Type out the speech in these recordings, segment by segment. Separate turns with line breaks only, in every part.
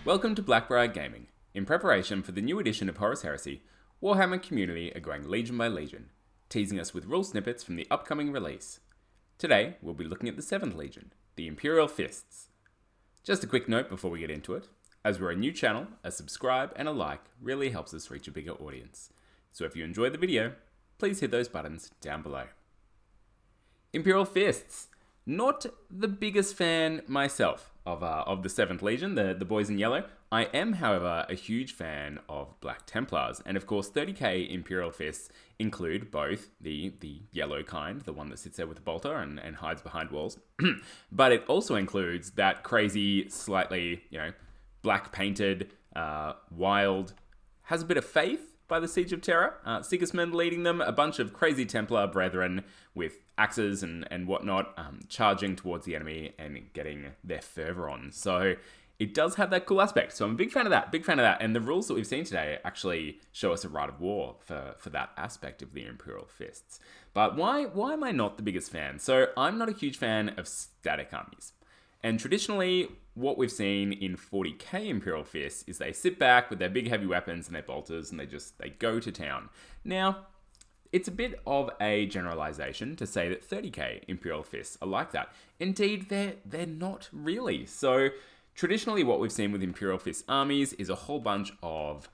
Welcome to Blackbriar Gaming. In preparation for the new edition of Horus Heresy, Warhammer Community are going legion by legion, teasing us with rule snippets from the upcoming release. Today, we'll be looking at the 7th Legion, the Imperial Fists. Just a quick note before we get into it. As we're a new channel, a subscribe and a like really helps us reach a bigger audience. So if you enjoyed the video, please hit those buttons down below. Imperial Fists. Not the biggest fan myself of the 7th Legion, the boys in yellow. I am, however, a huge fan of Black Templars, and of course 30k Imperial Fists include both the yellow kind, the one that sits there with the bolter and hides behind walls, but it also includes that crazy, slightly, black painted, wild, has a bit of faith by the Siege of Terror. Sigismund leading them, a bunch of crazy Templar brethren with axes and whatnot, charging towards the enemy and getting their fervor on. So it does have that cool aspect. So I'm a big fan of that. And the rules that we've seen today actually show us a Rite of War for that aspect of the Imperial Fists. But why am I not the biggest fan? So I'm not a huge fan of static armies. And traditionally, what we've seen in 40k Imperial Fists is they sit back with their big heavy weapons and their bolters and they go to town. Now, it's a bit of a generalization to say that 30k Imperial Fists are like that. Indeed, they're not really. So traditionally what we've seen with Imperial Fist armies is a whole bunch of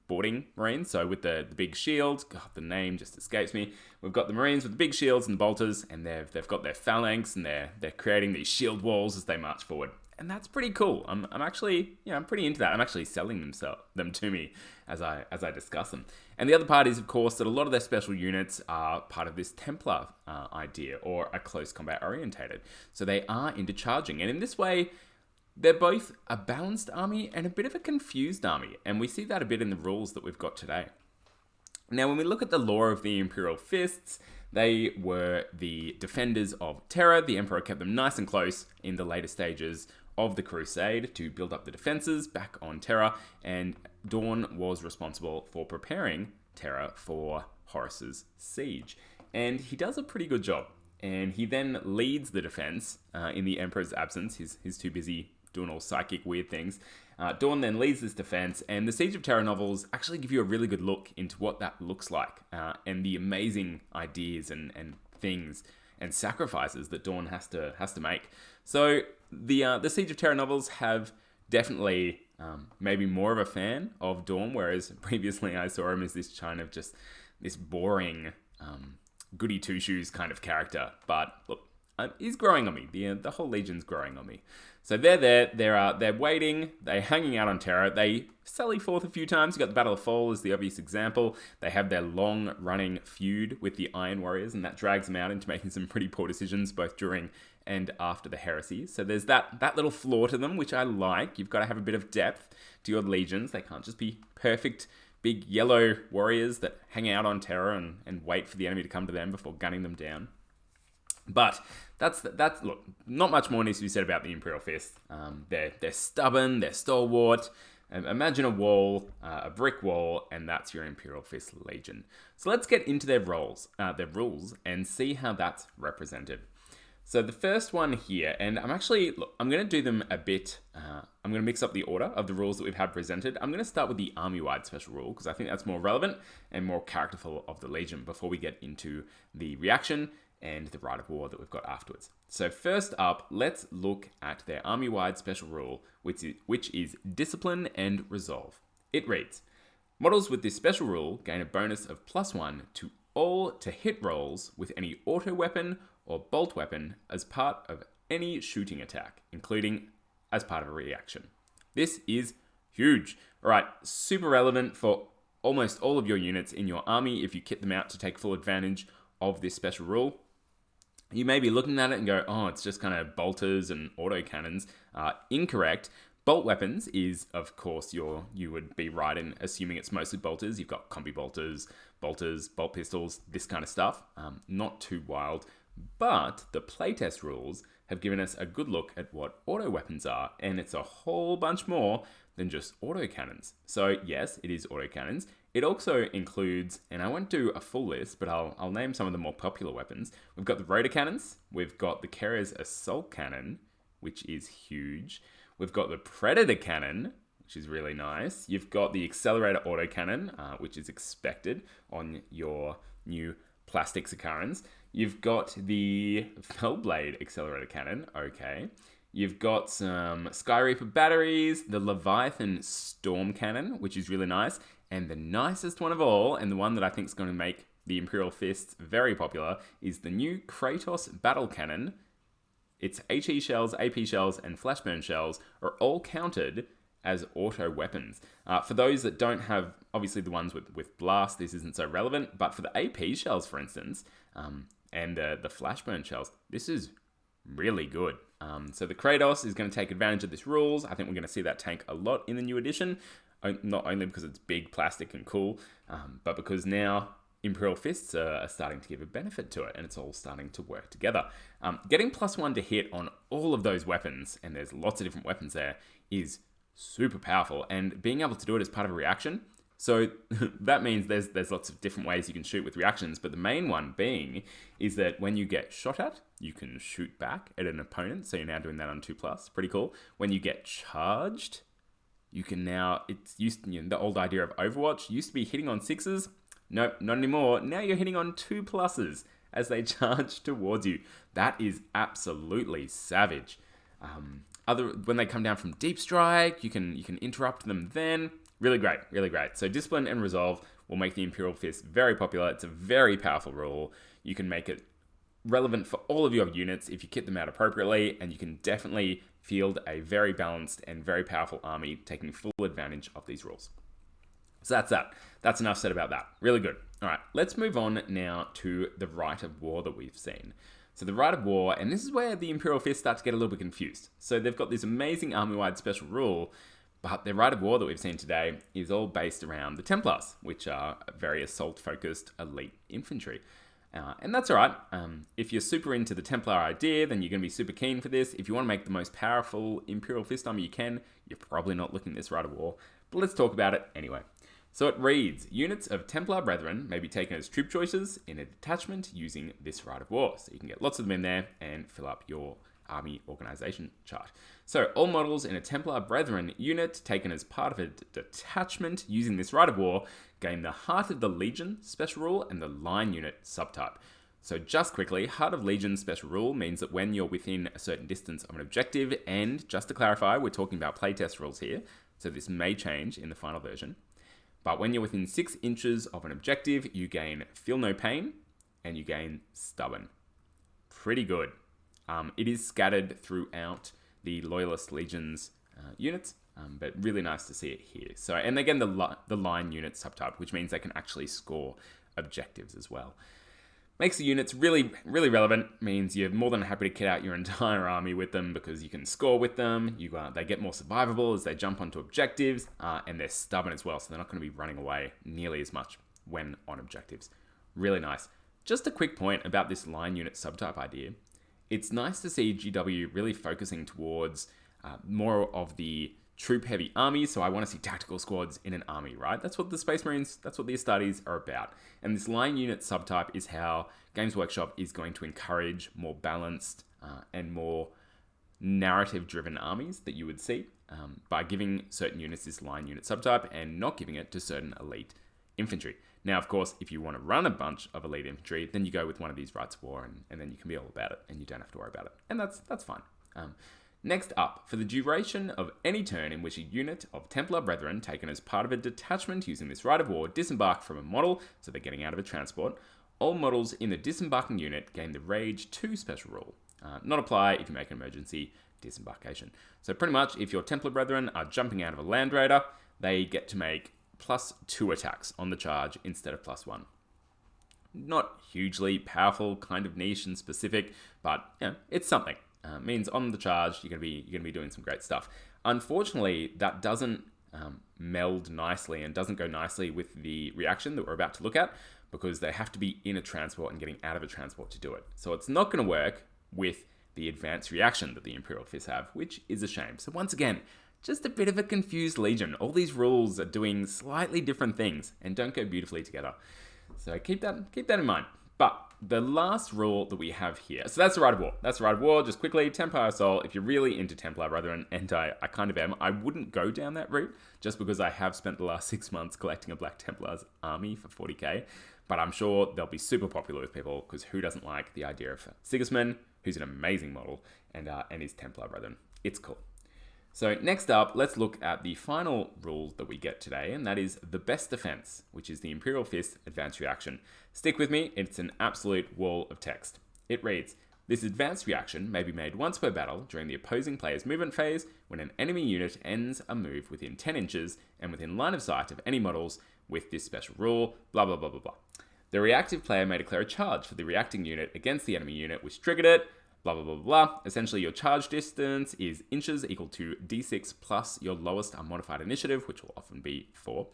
boarding Marines. So with the big shields, God, the name just escapes me. We've got the Marines with the big shields and the bolters, and they've got their phalanx and they're creating these shield walls as they march forward. And that's pretty cool. I'm actually, I'm pretty into that. I'm actually selling them to me as I discuss them. And the other part is, of course, that a lot of their special units are part of this Templar idea, or are close combat orientated. So they are into charging. And in this way, they're both a balanced army and a bit of a confused army. And we see that a bit in the rules that we've got today. Now, when we look at the lore of the Imperial Fists, they were the defenders of Terra. The Emperor kept them nice and close in the later stages of the Crusade to build up the defenses back on Terra, and Dawn was responsible for preparing Terra for Horus's siege. And he does a pretty good job. And he then leads the defense in the Emperor's absence. He's too busy doing all psychic weird things. Dawn then leads this defense, and the Siege of Terra novels actually give you a really good look into what that looks like, and the amazing ideas and things and sacrifices that Dawn has to make. So the Siege of Terra novels have definitely maybe more of a fan of Dawn, whereas previously I saw him as this kind of just this boring goody two shoes kind of character. But look, he's growing on me. The whole Legion's growing on me. So they're there. They're waiting. They're hanging out on Terra. They sally forth a few times. You got the Battle of Fall as the obvious example. They have their long-running feud with the Iron Warriors, and that drags them out into making some pretty poor decisions both during and after the Heresy. So there's that little flaw to them, which I like. You've got to have a bit of depth to your legions. They can't just be perfect big yellow warriors that hang out on Terra and wait for the enemy to come to them before gunning them down. But that's look, not much more needs to be said about the Imperial Fist. They're stubborn, they're stalwart. Imagine a wall, a brick wall, and that's your Imperial Fist Legion. So let's get into their rules, and see how that's represented. So the first one here, and I'm going to do them a bit, I'm going to mix up the order of the rules that we've had presented. I'm going to start with the army-wide special rule, because I think that's more relevant and more characterful of the Legion before we get into the reaction and the Rite of War that we've got afterwards. So first up, let's look at their army-wide special rule, which is Discipline and Resolve. It reads, models with this special rule gain a bonus of +1 to all to hit rolls with any auto weapon or bolt weapon as part of any shooting attack, including as part of a reaction. This is huge. All right, super relevant for almost all of your units in your army if you kit them out to take full advantage of this special rule. You may be looking at it and go, oh, it's just kind of bolters and autocannons. Incorrect. Bolt weapons is, of course, you would be right in assuming it's mostly bolters. You've got combi bolters, bolt pistols, this kind of stuff. Not too wild. But the playtest rules have given us a good look at what auto weapons are, and it's a whole bunch more than just autocannons. So yes, it is autocannons. It also includes, and I won't do a full list, but I'll name some of the more popular weapons. We've got the rotor cannons, we've got the Carrier's Assault Cannon, which is huge. We've got the Predator Cannon, which is really nice. You've got the Accelerator Autocannon, which is expected on your new plastic Sakarans. You've got the Fellblade Accelerator Cannon, okay. You've got some Sky Reaper batteries, the Leviathan Storm Cannon, which is really nice, and the nicest one of all, and the one that I think is going to make the Imperial Fists very popular, is the new Kratos Battle Cannon. Its HE shells, AP shells, and flashburn shells are all counted as auto weapons. For those that don't have, obviously the ones with blast, this isn't so relevant, but for the AP shells, for instance, and the flashburn shells, this is really good. So the Kratos is going to take advantage of this rules. I think we're going to see that tank a lot in the new edition, not only because it's big, plastic, and cool, but because now Imperial Fists are starting to give a benefit to it, and it's all starting to work together. Getting +1 to hit on all of those weapons, and there's lots of different weapons there, is super powerful, and being able to do it as part of a reaction. So that means there's lots of different ways you can shoot with reactions, but the main one being is that when you get shot at, you can shoot back at an opponent. So you're now doing that on 2+. Pretty cool. When you get charged, you can now, it's used, the old idea of Overwatch used to be hitting on 6s. Nope, not anymore. Now you're hitting on 2+ as they charge towards you. That is absolutely savage. When they come down from deep strike, you can interrupt them then. Really great, really great. So Discipline and Resolve will make the Imperial Fist very popular. It's a very powerful rule. You can make it relevant for all of your units if you kit them out appropriately, and you can definitely field a very balanced and very powerful army taking full advantage of these rules. So that's that. That's enough said about that. Really good. All right, let's move on now to the Rite of War that we've seen. So the Rite of War, and this is where the Imperial Fists start to get a little bit confused. So they've got this amazing army-wide special rule, but the Rite of War that we've seen today is all based around the Templars, which are very assault-focused elite infantry. And that's all right. If you're super into the Templar idea, then you're going to be super keen for this. If you want to make the most powerful Imperial Fist army you can, you're probably not looking at this Rite of War. But let's talk about it anyway. So it reads, units of Templar Brethren may be taken as troop choices in a detachment using this Rite of War. So you can get lots of them in there and fill up your army organization chart. So all models in a Templar Brethren unit taken as part of a detachment using this Rite of War gain the Heart of the Legion special rule and the Line unit subtype. So just quickly, Heart of Legion special rule means that when you're within a certain distance of an objective, and just to clarify, we're talking about playtest rules here, so this may change in the final version. But when you're within 6 inches of an objective, you gain Feel No Pain and you gain Stubborn. Pretty good. It is scattered throughout the Loyalist Legion's units, but really nice to see it here. So, and again, the Line unit subtype, which means they can actually score objectives as well. Makes the units really, really relevant, means you're more than happy to kit out your entire army with them because you can score with them, they get more survivable as they jump onto objectives, and they're stubborn as well, so they're not going to be running away nearly as much when on objectives. Really nice. Just a quick point about this Line unit subtype idea. It's nice to see GW really focusing towards more of the troop-heavy armies, so I want to see tactical squads in an army, right? That's what the Space Marines, that's what the Astartes are about. And this Line unit subtype is how Games Workshop is going to encourage more balanced and more narrative-driven armies that you would see by giving certain units this Line unit subtype and not giving it to certain elite infantry. Now, of course, if you want to run a bunch of elite infantry, then you go with one of these Rites of War, and then you can be all about it, and you don't have to worry about it. And that's fine. Next up, for the duration of any turn in which a unit of Templar Brethren taken as part of a detachment using this Rite of War disembark from a model, so they're getting out of a transport, all models in the disembarking unit gain the Rage 2 special rule. Not apply if you make an emergency disembarkation. So pretty much, if your Templar Brethren are jumping out of a Land Raider, they get to make +2 attacks on the charge instead of +1. Not hugely powerful, kind of niche and specific, but it's something. Means on the charge, you're gonna be doing some great stuff. Unfortunately, that doesn't meld nicely and doesn't go nicely with the reaction that we're about to look at, because they have to be in a transport and getting out of a transport to do it. So it's not going to work with the advanced reaction that the Imperial Fists have, which is a shame. So once again, just a bit of a confused Legion. All these rules are doing slightly different things and don't go beautifully together. So keep that in mind. But the last rule that we have here. So that's the Rite of War. That's the Rite of War. Just quickly, Templar Assault. If you're really into Templar Brethren, and I kind of am, I wouldn't go down that route just because I have spent the last 6 months collecting a Black Templar's army for 40k. But I'm sure they'll be super popular with people because who doesn't like the idea of Sigismund, who's an amazing model, and his Templar Brethren. It's cool. So next up, let's look at the final rule that we get today, and that is the best defense, which is the Imperial Fist advanced reaction. Stick with me, it's an absolute wall of text. It reads, this advanced reaction may be made once per battle during the opposing player's movement phase when an enemy unit ends a move within 10 inches and within line of sight of any models with this special rule, blah, blah, blah, blah, blah. The reactive player may declare a charge for the reacting unit against the enemy unit which triggered it, blah, blah, blah, blah. Essentially, your charge distance is inches equal to d6 plus your lowest unmodified initiative, which will often be 4,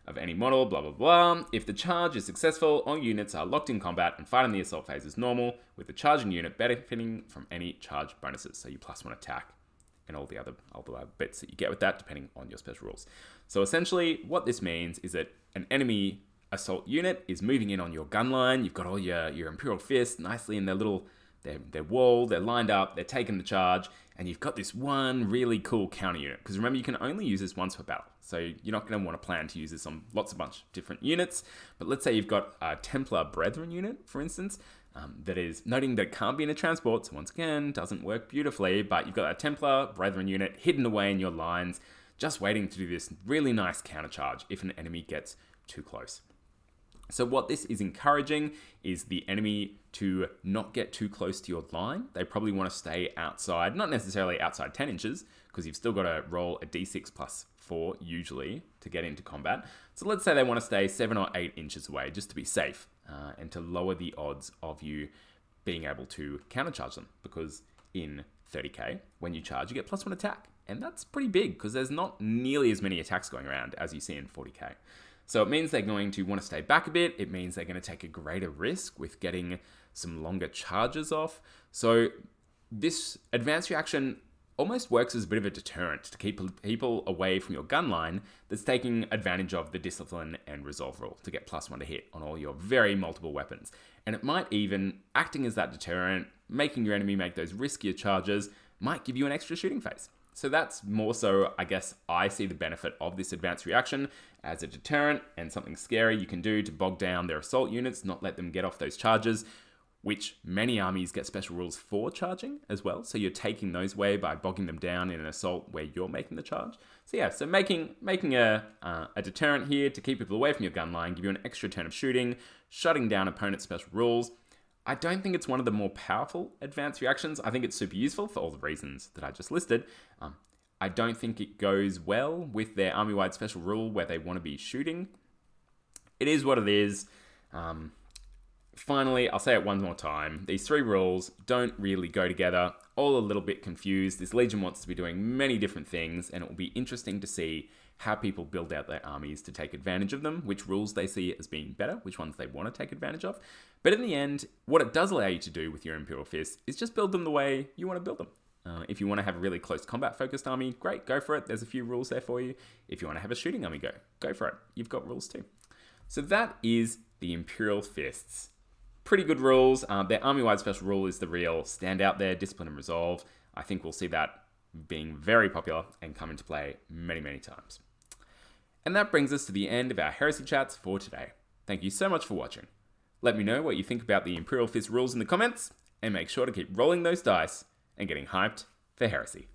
of any model, blah, blah, blah. If the charge is successful, all units are locked in combat and fight in the assault phase as normal, with the charging unit benefiting from any charge bonuses. So you +1 attack and all the other bits that you get with that, depending on your special rules. So essentially, what this means is that an enemy assault unit is moving in on your gun line. You've got all your Imperial Fists nicely in their little They're walled, they're lined up, they're taking the charge, and you've got this one really cool counter unit. Because remember, you can only use this once per battle. So you're not going to want to plan to use this on bunch of different units. But let's say you've got a Templar Brethren unit, for instance, that is noting that it can't be in a transport. So once again, doesn't work beautifully, but you've got a Templar Brethren unit hidden away in your lines, just waiting to do this really nice counter charge if an enemy gets too close. So what this is encouraging is the enemy to not get too close to your line. They probably want to stay outside, not necessarily outside 10 inches, because you've still got to roll a d6 plus 4 usually to get into combat. So let's say they want to stay 7 or 8 inches away just to be safe and to lower the odds of you being able to countercharge them, because in 30k, when you charge, you get +1 attack. And that's pretty big because there's not nearly as many attacks going around as you see in 40k. So it means they're going to want to stay back a bit. It means they're going to take a greater risk with getting some longer charges off. So this advanced reaction almost works as a bit of a deterrent to keep people away from your gun line that's taking advantage of the discipline and resolve rule to get +1 to hit on all your very multiple weapons. And it might even, acting as that deterrent, making your enemy make those riskier charges, might give you an extra shooting phase. So that's more so, I guess, I see the benefit of this advanced reaction as a deterrent and something scary you can do to bog down their assault units, not let them get off those charges, which many armies get special rules for charging as well. So you're taking those away by bogging them down in an assault where you're making the charge. So yeah, so making a deterrent here to keep people away from your gun line, give you an extra turn of shooting, shutting down opponents' special rules. I don't think it's one of the more powerful advanced reactions. I think it's super useful for all the reasons that I just listed. I don't think it goes well with their army-wide special rule where they want to be shooting. It is what it is. Finally, I'll say it one more time. These 3 rules don't really go together. All a little bit confused. This Legion wants to be doing many different things, and it will be interesting to see how people build out their armies to take advantage of them, which rules they see as being better, which ones they want to take advantage of. But in the end, what it does allow you to do with your Imperial Fists is just build them the way you want to build them. If you want to have a really close combat focused army, great, go for it. There's a few rules there for you. If you want to have a shooting army, go for it. You've got rules too. So that is the Imperial Fists. Pretty good rules. Their army-wide special rule is the real standout there, Discipline and Resolve. I think we'll see that being very popular and come into play many, many times. And that brings us to the end of our Heresy chats for today. Thank you so much for watching. Let me know what you think about the Imperial Fist rules in the comments, and make sure to keep rolling those dice and getting hyped for Heresy.